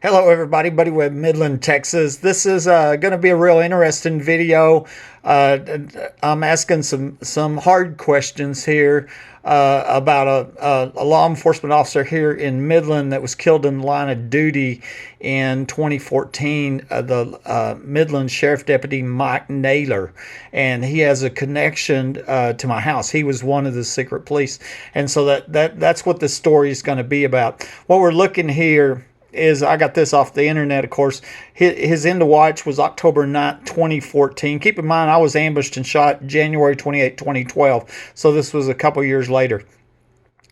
Hello, everybody. Buddy with Midland, Texas. This is going to be a real interesting video. Uh, I'm asking some hard questions here about a law enforcement officer here in Midland that was killed in the line of duty in 2014. The Midland Sheriff Deputy Mike Naylor, and he has a connection to my house. He was one of the secret police, and so that's what this story is going to be about. What we're looking here is, I got this off the internet, of course. His end of watch was October 9th, 2014. Keep in mind, I was ambushed and shot January 28, 2012. So this was a couple years later.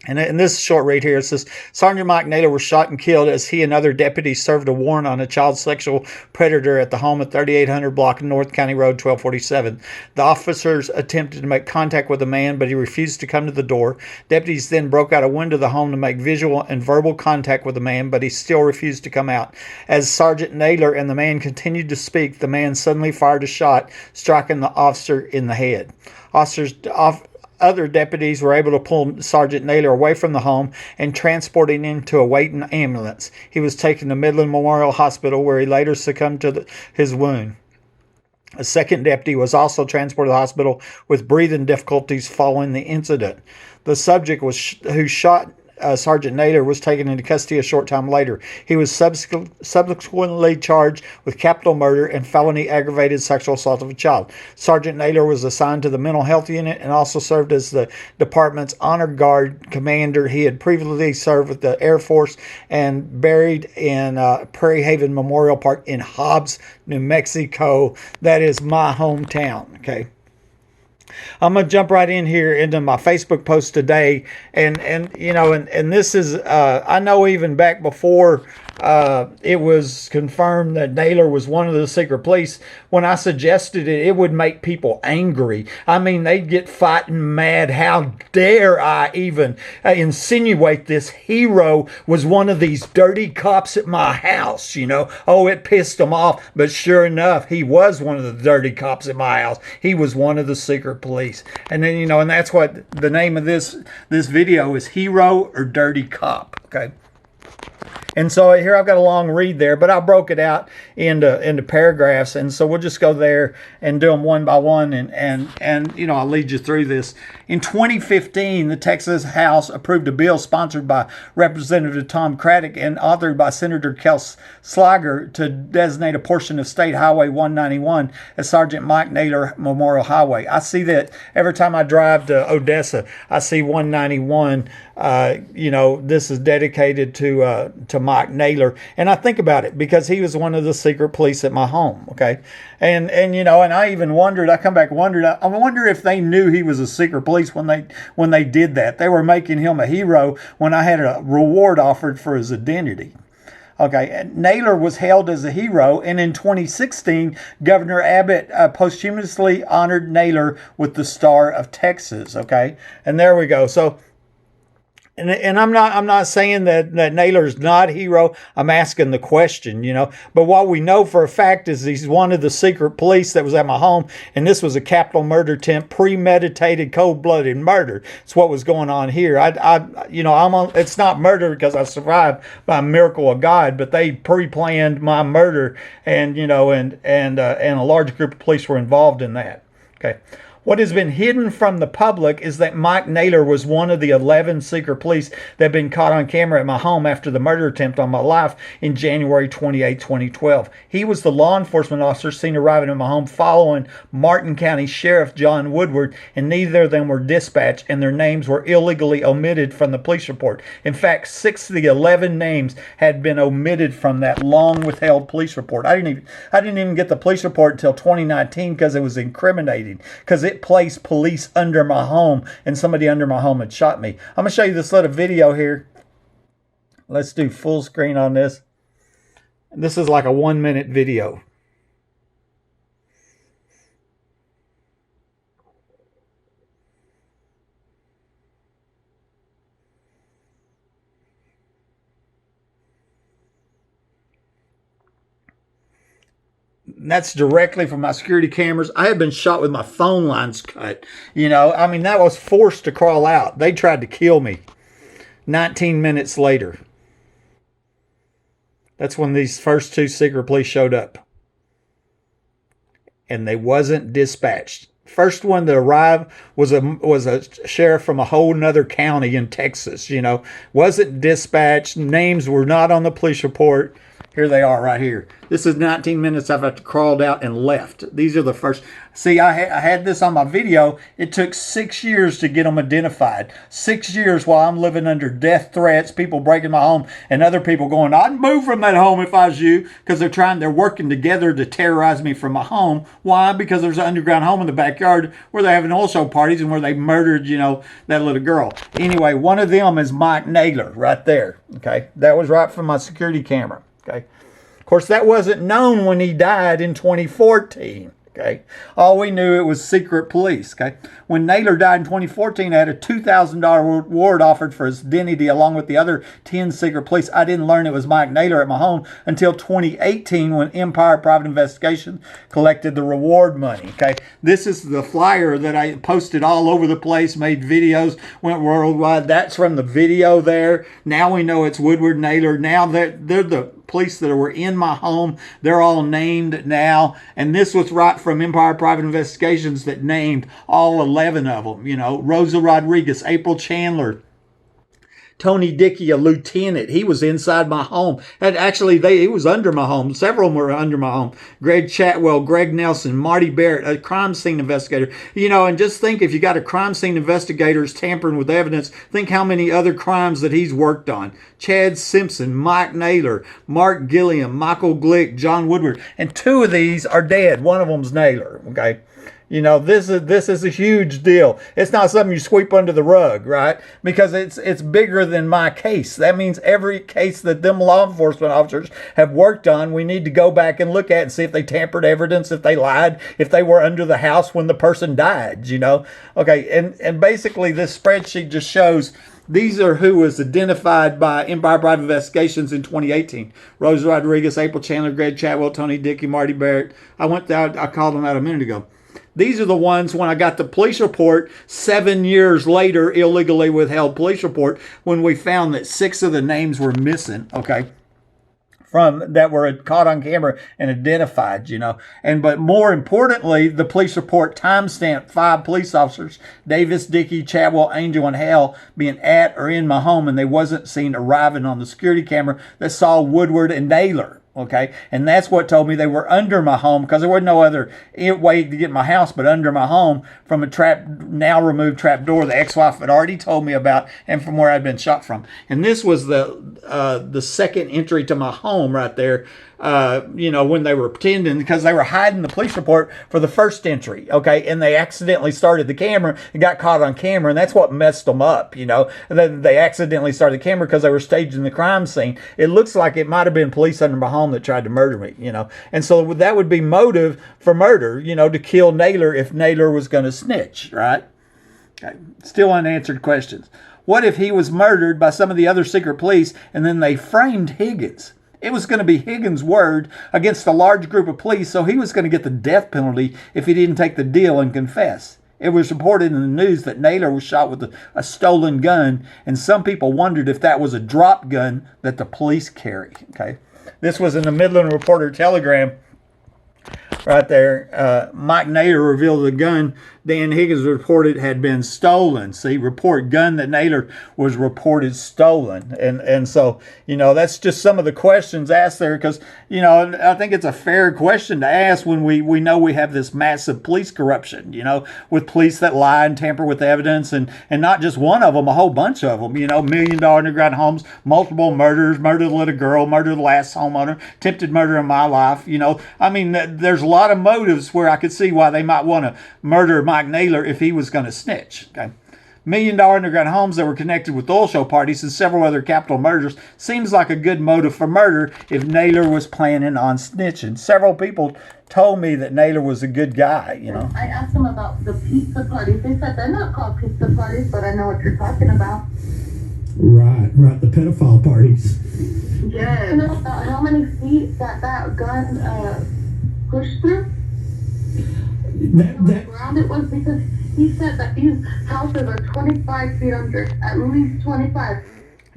And in this short read here, it says, Sergeant Mike Naylor was shot and killed as he and other deputies served a warrant on a child sexual predator at the home at 3800 block North County Road 1247. The officers attempted to make contact with the man, but he refused to come to the door. Deputies then broke out a window of the home to make visual and verbal contact with the man, but he still refused to come out. As Sergeant Naylor and the man continued to speak, the man suddenly fired a shot, striking the officer in the head. Other deputies were able to pull Sergeant Naylor away from the home and transporting him to a waiting ambulance. He was taken to Midland Memorial Hospital, where he later succumbed to his wound. A second deputy was also transported to the hospital with breathing difficulties following the incident. The subject who shot Sergeant Naylor was taken into custody a short time later. He was subsequently charged with capital murder and felony aggravated sexual assault of a child. Sergeant Naylor was assigned to the mental health unit and also served as the department's honor guard commander. He had previously served with the Air Force and buried in Prairie Haven Memorial Park in Hobbs, New Mexico. That is my hometown. Okay. I'm gonna jump right in here into my Facebook post today, and this is I know even back before it was confirmed that Naylor was one of the secret police. When I suggested it, it would make people angry. I mean, they'd get fighting mad. How dare I even insinuate this hero was one of these dirty cops at my house? Oh, it pissed them off. But sure enough, he was one of the dirty cops at my house. He was one of the secret police. And then, and that's what the name of this video is: Hero or Dirty Cop. Okay. And so here I've got a long read there, but I broke it out into paragraphs, and so we'll just go there and do them one by one, and I'll lead you through this. In 2015, the Texas House approved a bill sponsored by Representative Tom Craddock and authored by Senator Kels Slager to designate a portion of State Highway 191 as Sergeant Mike Naylor Memorial Highway. I see that every time I drive to Odessa. I see 191. This is dedicated to Mike Naylor, and I think about it because he was one of the secret police at my home. Okay, and I even wondered. I come back and wondered. I wonder if they knew he was a secret police when they did that. They were making him a hero when I had a reward offered for his identity. Okay, and Naylor was hailed as a hero, and in 2016, Governor Abbott posthumously honored Naylor with the Star of Texas. Okay, and there we go. So. And I'm not saying that Naylor's not a hero. I'm asking the question, But what we know for a fact is he's one of the secret police that was at my home, and this was a capital murder attempt, premeditated, cold-blooded murder. It's what was going on here. It's not murder because I survived by a miracle of God, but they pre-planned my murder, and a large group of police were involved in that. Okay. What has been hidden from the public is that Mike Naylor was one of the 11 secret police that had been caught on camera at my home after the murder attempt on my life in January 28, 2012. He was the law enforcement officer seen arriving at my home following Martin County Sheriff John Woodward, and neither of them were dispatched, and their names were illegally omitted from the police report. In fact, 6 of the 11 names had been omitted from that long withheld police report. I didn't even get the police report until 2019 because it was incriminating, because it placed police under my home, and somebody under my home had shot me. I'm going to show you this little video here. Let's do full screen on this. This is like a 1-minute video. That's directly from my security cameras. I have been shot with my phone lines cut. That was forced to crawl out. They tried to kill me 19 minutes later. That's when these first two secret police showed up. And they wasn't dispatched. First one that arrived was a sheriff from a whole nother county in Texas, wasn't dispatched. Names were not on the police report. Here they are right here. This is 19 minutes I've crawled out and left. These are the first. See, I had this on my video. It took 6 years to get them identified. 6 years while I'm living under death threats, people breaking my home, and other people going, I'd move from that home if I was you, because they're working together to terrorize me from my home. Why? Because there's an underground home in the backyard where they're having oil show parties and where they murdered, that little girl. Anyway, one of them is Mike Naylor right there. Okay, that was right from my security camera. Okay. Of course, that wasn't known when he died in 2014. Okay. All we knew it was secret police. Okay. When Naylor died in 2014, I had a $2,000 reward offered for his identity along with the other 10 secret police. I didn't learn it was Mike Naylor at my home until 2018 when Empire Private Investigation collected the reward money. Okay. This is the flyer that I posted all over the place, made videos, went worldwide. That's from the video there. Now we know it's Woodward Naylor. Now they're the police that were in my home. They're all named now. And this was right from Empire Private Investigations that named all 11 of them. Rosa Rodriguez, April Chandler, Tony Dickey, a lieutenant. He was inside my home. And actually, he was under my home. Several of them were under my home. Greg Chatwell, Greg Nelson, Marty Barrett, a crime scene investigator. And just think, if you got a crime scene investigator tampering with evidence, think how many other crimes that he's worked on. Chad Simpson, Mike Naylor, Mark Gilliam, Michael Glick, John Woodward. And 2 of these are dead. One of them's Naylor. Okay. This is a huge deal. It's not something you sweep under the rug, right? Because it's bigger than my case. That means every case that them law enforcement officers have worked on, we need to go back and look at and see if they tampered evidence, if they lied, if they were under the house when the person died, Okay, and basically this spreadsheet just shows these are who was identified by Empire Private Investigations in 2018. Rosa Rodriguez, April Chandler, Greg Chatwell, Tony Dickey, Marty Barrett. I called them out a minute ago. These are the ones when I got the police report 7 years later, illegally withheld police report, when we found that 6 of the names were missing, okay, from that were caught on camera and identified, but more importantly, the police report timestamped 5 police officers, Davis, Dickey, Chatwell, Angel, and Hale, being at or in my home, and they wasn't seen arriving on the security camera that saw Woodward and Naylor. Okay, and that's what told me they were under my home, because there wasn't no other way to get in my house but under my home from a now removed trap door the ex-wife had already told me about, and from where I'd been shot from. And this was the second entry to my home right there. When they were pretending, because they were hiding the police report for the first entry, okay, and they accidentally started the camera and got caught on camera, and that's what messed them up, They accidentally started the camera because they were staging the crime scene. It looks like it might have been police under my home that tried to murder me, and so that would be motive for murder, to kill Naylor if Naylor was going to snitch, right? Okay. Still unanswered questions. What if he was murdered by some of the other secret police and then they framed Higgins? It was going to be Higgins' word against a large group of police, so he was going to get the death penalty if he didn't take the deal and confess. It was reported in the news that Naylor was shot with a stolen gun, and some people wondered if that was a drop gun that the police carry. Okay, this was in the Midland Reporter Telegram. Right there, Mike Naylor revealed the gun Dan Higgins reported had been stolen. See, gun that Naylor was reported stolen. And so, that's just some of the questions asked there, because, I think it's a fair question to ask when we know we have this massive police corruption, with police that lie and tamper with evidence, and not just one of them, a whole bunch of them, $1 million underground homes, multiple murders, murder the little girl, murder the last homeowner, attempted murder in my life, there's a lot of motives where I could see why they might want to murder Mike Naylor if he was going to snitch. Okay, $1 million underground homes that were connected with oil show parties and several other capital murders seems like a good motive for murder if Naylor was planning on snitching. Several people told me that Naylor was a good guy. I asked them about the pizza parties. They said they're not called pizza parties, but I know what you're talking about. Right, the pedophile parties. Yeah. You know how many feet that gun pushed through? That ground it was, because he said that these houses are 25 feet under, at least 25.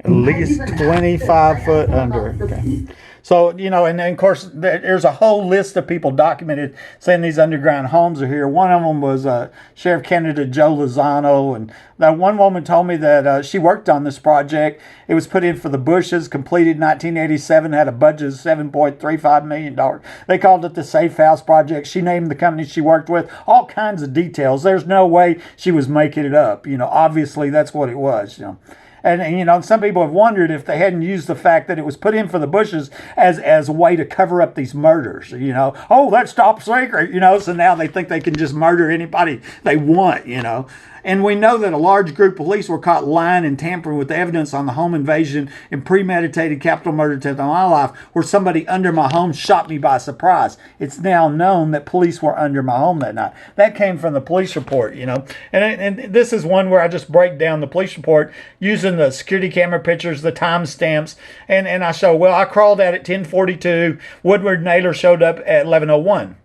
At least 25 foot under. Okay. So, you know, and of course, there's a whole list of people documented saying these underground homes are here. One of them was Sheriff candidate Joe Lozano. And that one woman told me that she worked on this project. It was put in for the Bushes, completed in 1987, had a budget of $7.35 million. They called it the Safe House Project. She named the company she worked with, all kinds of details. There's no way she was making it up. You know, obviously that's what it was, you know. And, you know, some people have wondered if they hadn't used the fact that it was put in for the Bushes as a way to cover up these murders, you know. Oh, that's top secret, you know, so now they think they can just murder anybody they want, you know. And we know that a large group of police were caught lying and tampering with evidence on the home invasion and premeditated capital murder attempt on my life, where somebody under my home shot me by surprise. It's now known that police were under my home that night. That came from the police report, you know. And this is one where I just break down the police report using the security camera pictures, the timestamps, and I show, well, I crawled out at 10:42. Woodward Naylor showed up at 11:01.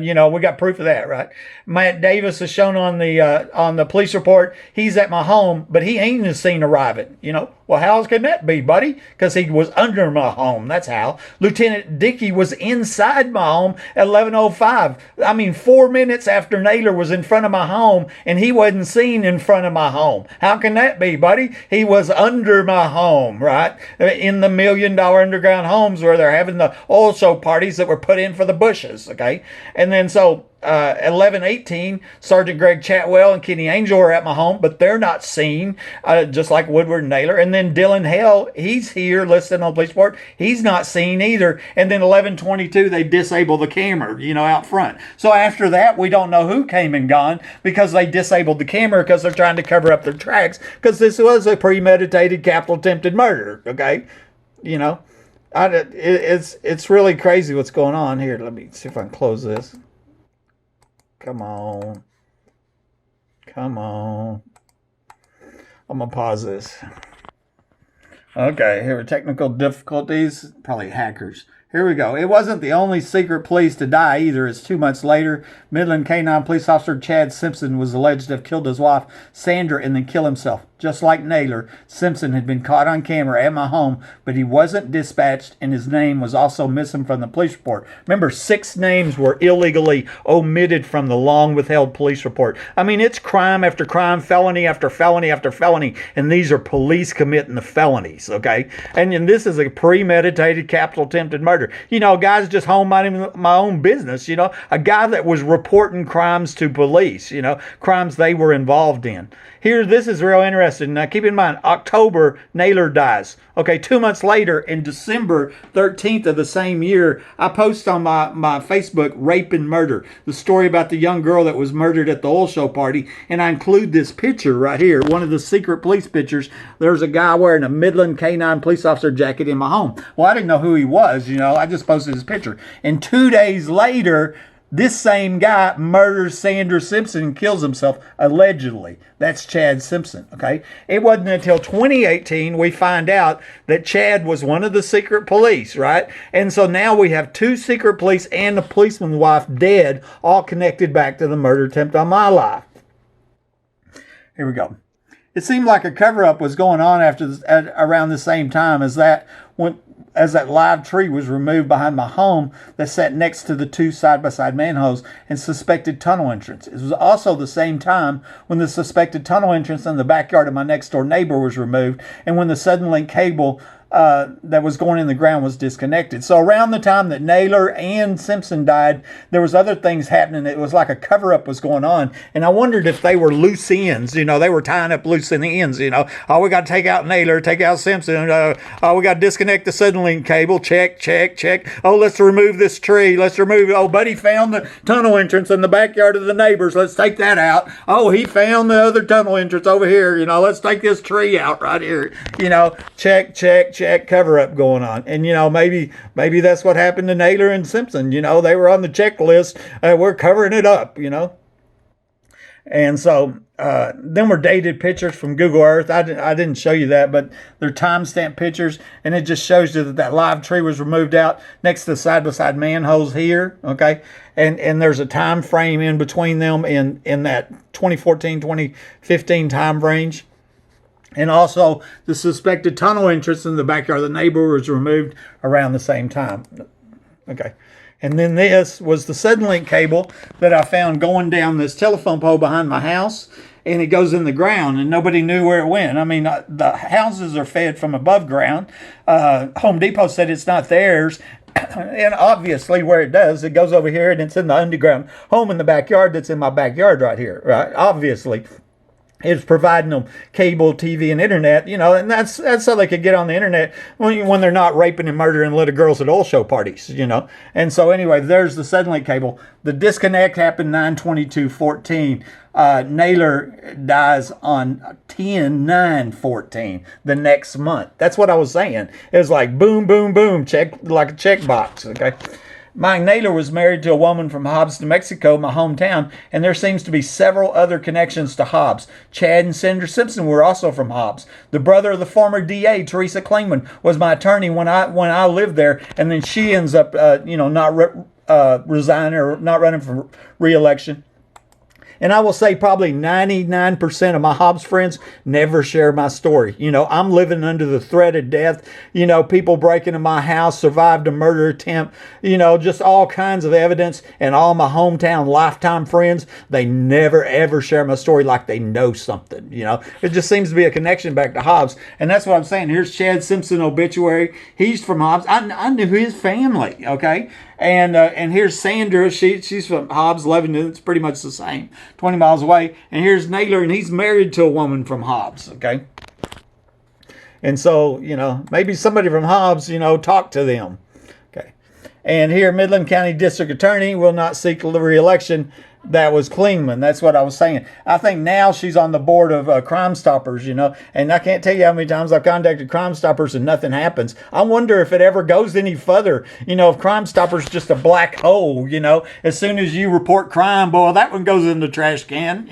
You know, we got proof of that, right? Matt Davis is shown on the police report. He's at my home, but he ain't even seen arriving. You know, well, how can that be, buddy? Because he was under my home. That's how. Lieutenant Dickey was inside my home at 11:05. I mean, 4 minutes after Naylor was in front of my home, and he wasn't seen in front of my home. How can that be, buddy? He was under my home, right? In the $1 million underground homes where they're having the oil show parties that were put in for the Bushes, okay? And then so 11:18, Sergeant Greg Chatwell and Kenny Angel are at my home, but they're not seen, just like Woodward and Naylor. And then Dylan Hale, he's here listed on the police report. He's not seen either. And then 11:22, they disable the camera, you know, out front. So after that, we don't know who came and gone because they disabled the camera because they're trying to cover up their tracks because this was a premeditated capital attempted murder, okay? You know, it's really crazy what's going on here. Let me see if I can close this. Come on. Come on. I'm going to pause this. Okay, here are technical difficulties. Probably hackers. Here we go. It wasn't the only secret police to die either, as 2 months later, Midland K-9 police officer Chad Simpson was alleged to have killed his wife, Sandra, and then kill himself. Just like Naylor, Simpson had been caught on camera at my home, but he wasn't dispatched, and his name was also missing from the police report. Remember, 6 names were illegally omitted from the long-withheld police report. I mean, it's crime after crime, felony after felony after felony, and these are police committing the felonies, okay? And this is a premeditated capital attempted murder. You know, guys just home minding my own business, you know, a guy that was reporting crimes to police, you know, crimes they were involved in. Here, this is real interesting. Now, keep in mind, October, Naylor dies. Okay, 2 months later, in December 13th of the same year, I post on my Facebook, Rape and Murder, the story about the young girl that was murdered at the oil show party, and I include this picture right here, one of the secret police pictures. There's a guy wearing a Midland K-9 police officer jacket in my home. Well, I didn't know who he was, you know, I just posted his picture. And 2 days later, this same guy murders Sandra Simpson and kills himself, allegedly. That's Chad Simpson, okay? It wasn't until 2018 we find out that Chad was one of the secret police, right? And so now we have 2 secret police and the policeman's wife dead, all connected back to the murder attempt on my life. Here we go. It seemed like a cover-up was going on around the same time as that live tree was removed behind my home that sat next to the 2 side-by-side manholes and suspected tunnel entrance. It was also the same time when the suspected tunnel entrance in the backyard of my next-door neighbor was removed and when the Suddenlink cable that was going in the ground was disconnected. So around the time that Naylor and Simpson died, there was other things happening. It was like a cover-up was going on. And I wondered if they were loose ends. You know, they were tying up loose ends, you know. Oh, we got to take out Naylor, take out Simpson. Oh, we got to disconnect the Suddenlink cable. Check, check, check. Oh, let's remove this tree. Let's remove it. Oh, Buddy found the tunnel entrance in the backyard of the neighbors. Let's take that out. Oh, he found the other tunnel entrance over here. You know, let's take this tree out right here. You know, check, check, check. Cover up going on. And you know, maybe that's what happened to Naylor and Simpson. You know, they were on the checklist. We're covering it up, you know. And so then were dated pictures from Google Earth. I didn't show you that, but they're timestamp pictures, and it just shows you that live tree was removed out next to the side-by-side manholes here, okay? And there's a time frame in between them in that 2014, 2015 time range. And also, the suspected tunnel entrance in the backyard of the neighbor was removed around the same time. Okay. And then this was the Suddenlink cable that I found going down this telephone pole behind my house. And it goes in the ground, and nobody knew where it went. I mean, the houses are fed from above ground. Home Depot said it's not theirs. And obviously, where it does, it goes over here, and it's in the underground home in the backyard that's in my backyard right here, right? Obviously. It's providing them cable, TV, and internet, and that's so they could get on the internet when they're not raping and murdering little girls at old show parties, And so anyway, there's the Suddenlink cable. The disconnect happened 9/22/14. Naylor dies on 10/9/14, the next month. That's what I was saying. It was like boom, boom, boom, check, like a checkbox, okay? Mike Naylor was married to a woman from Hobbs, New Mexico, my hometown, and there seems to be several other connections to Hobbs. Chad and Sandra Simpson were also from Hobbs. The brother of the former DA, Teresa Klingman, was my attorney when I lived there, and then she ends up, not resigning or not running for re-election. And I will say probably 99% of my Hobbs friends never share my story. I'm living under the threat of death. People breaking in my house, survived a murder attempt, just all kinds of evidence. And all my hometown lifetime friends, they never, ever share my story like they know something. It just seems to be a connection back to Hobbs. And that's what I'm saying. Here's Chad Simpson obituary. He's from Hobbs. I knew his family, okay? And here's Sandra. She's from Hobbs, Lebanon. It's pretty much the same, 20 miles away. And here's Naylor, and he's married to a woman from Hobbs, okay? And so, maybe somebody from Hobbs, talk to them, okay? And here, Midland County District Attorney will not seek re-election. That was Klingman. That's what I was saying. I think now she's on the board of Crime Stoppers, and I can't tell you how many times I've contacted Crime Stoppers and nothing happens. I wonder if it ever goes any further. If Crime Stoppers just a black hole, as soon as you report crime, boy, that one goes in the trash can,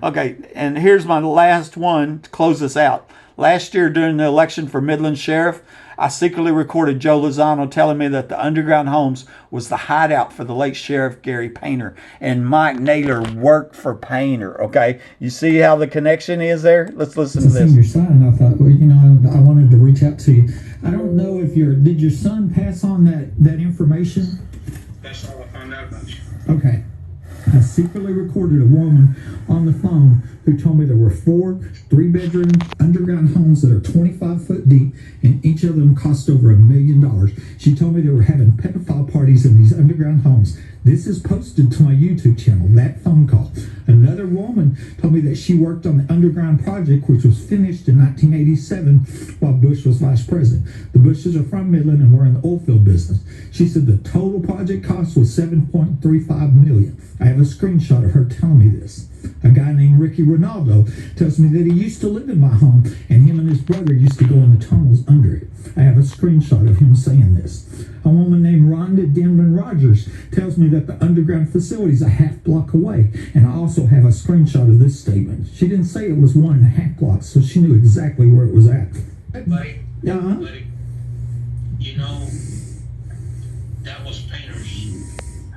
Okay, and here's my last one to close this out. Last year during the election for Midland Sheriff, I secretly recorded Joe Lozano telling me that the underground homes was the hideout for the late Sheriff Gary Painter. And Mike Naylor worked for Painter, okay? You see how the connection is there? Let's listen to this. Your son, I thought, I wanted to reach out to you. I don't know if did your son pass on that information? That's all I found out about you. Okay. I secretly recorded a woman on the phone who told me there were 4 3-bedroom underground homes that are 25 foot deep, and each of them cost over $1 million. She told me they were having pedophile parties in these underground homes. This is posted to my YouTube channel, that phone call. Another woman told me that she worked on the underground project, which was finished in 1987 while Bush was vice president. The Bushes are from Midland and were in the oil field business. She said the total project cost was $7.35 million. I have a screenshot of her telling me this. A guy named Ricky Ronaldo tells me that he used to live in my home, and him and his brother used to go in the tunnels under it. I have a screenshot of him saying this. A woman named Rhonda Denman Rogers tells me that the underground facility is a half block away, and I also have a screenshot of this statement. She didn't say it was 1.5 blocks, so she knew exactly where it was at. Hey, buddy. Yeah. Buddy, that was Painter's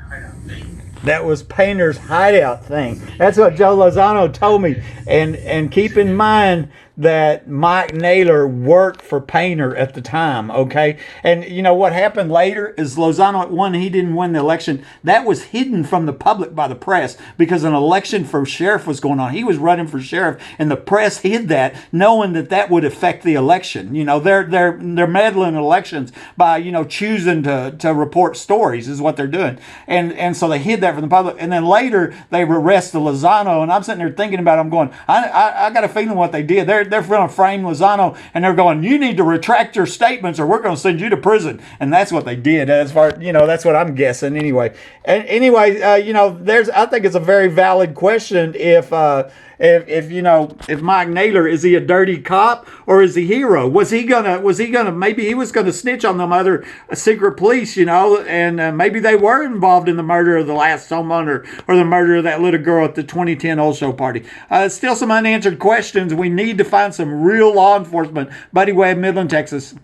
hideout thing. That was Painter's hideout thing. That's what Joe Lozano told me. And keep in mind that Mike Naylor worked for Painter at the time, okay? And what happened later is Lozano, he didn't win the election. That was hidden from the public by the press because an election for sheriff was going on. He was running for sheriff, and the press hid that, knowing that would affect the election. They're meddling elections by, choosing to report stories is what they're doing. And so they hid that from the public. And then later they arrested Lozano, and I'm sitting there thinking about it. I'm going, I got a feeling what they did. They're going to frame Lozano, and they're going, you need to retract your statements or we're going to send you to prison. And that's what they did. As far, that's what I'm guessing anyway. And anyway, I think it's a very valid question if Mike Naylor, is he a dirty cop or is he a hero? Was he gonna, maybe he was gonna snitch on them other secret police, and maybe they were involved in the murder of the last someone or the murder of that little girl at the 2010 old show party. Still some unanswered questions. We need to find some real law enforcement. Buddy Webb, Midland, Texas.